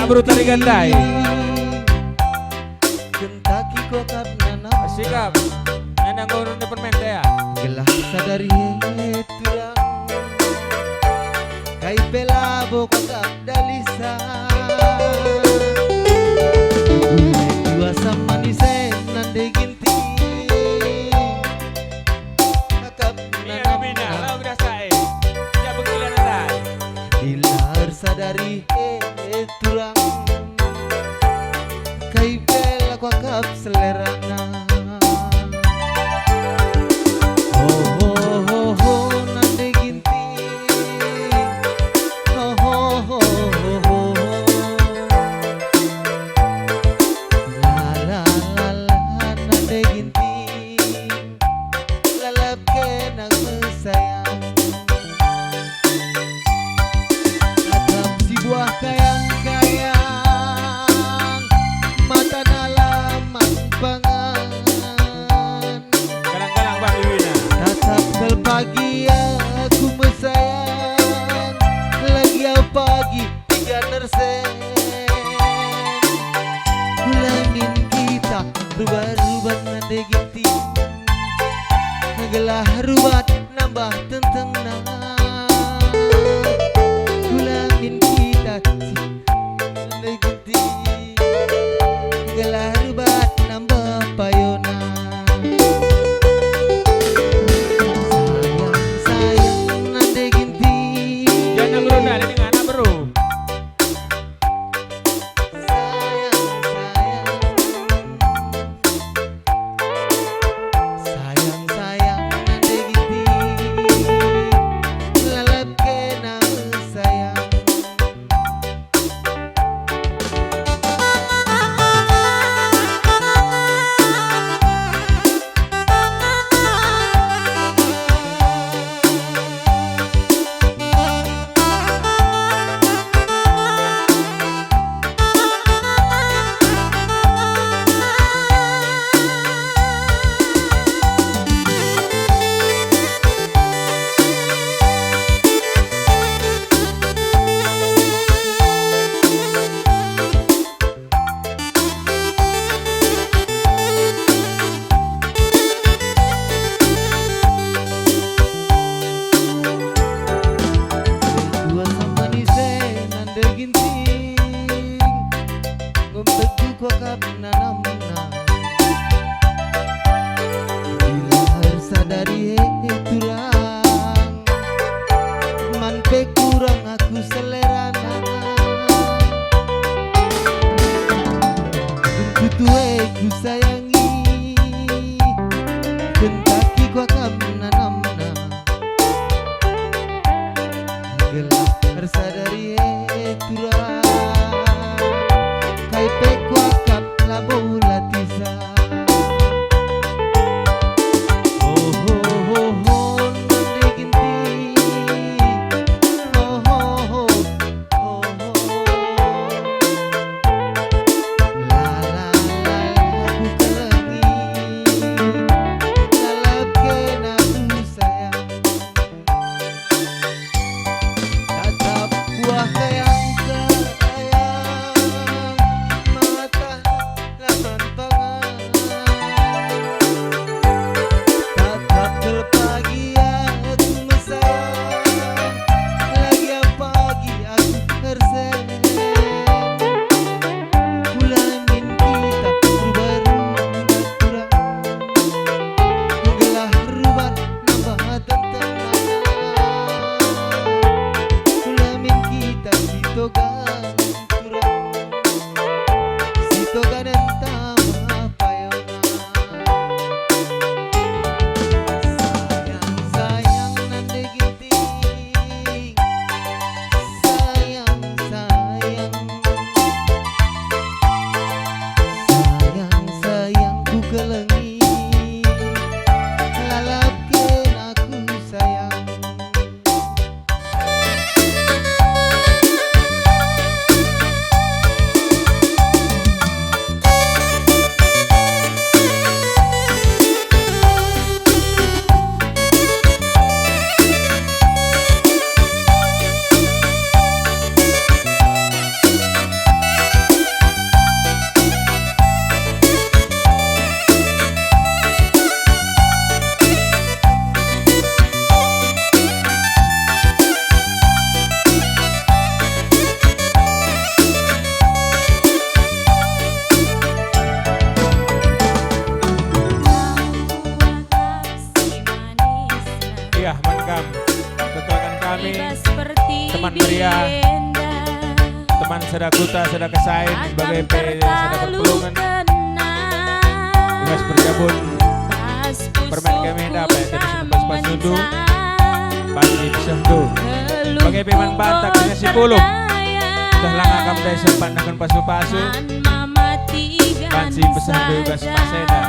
bro tari gandai. Kentaki kokap nanam Sikap. Nana ngurun di permen ya. gelah sadari turang kai pela kokap dalisa dua sama ni sen nande ginti kakap Iya nanam bina, lah udah sae. Ya begilan ada. hilar sadari turang kai pela kokap selerana. Kadang-kadang Bang Iwina. Pagi aku mesayang lagi au pagi tiga nersen ulangin kita rubah-rubah nade ginti ngelah rubat nambah tenteng ulangin kita nade ginti ngelah rubat nambah payona. Jangan bro dari dengan anak bro. Sayang nade ginti lalap kena sayang. Dua sama ni sen nande ginting ngombeku kokap nanamna bila harus sadari turang manpe kurang aku selerana tuntut ku sayangi kentaki kokap nanamna gelah sadari turang kai pekwa kap labo latisa nande ginti la la la aku kelengi lalap kena ku sayang. Tatap buah sayang mata laman pangan tatap terpagi aku mesayang lagi yang pagi aku tersen ulangin kita rubah-rubah kurang gelah rubat nambah tentang ulamin kita sitogan kurang sitogan entama payona. Sayang nande ginting sayang ku kelengi lalapkeun aku sayang. sada kuta sada kesain bagai pe sada perpulungan tugas bergabung permen kami dapat terus pas pasudu pasti pesendu bagai peman bantak dengan si puluh dah langakam dari sepandangan pasu-pasu pansi pesendu gas paseda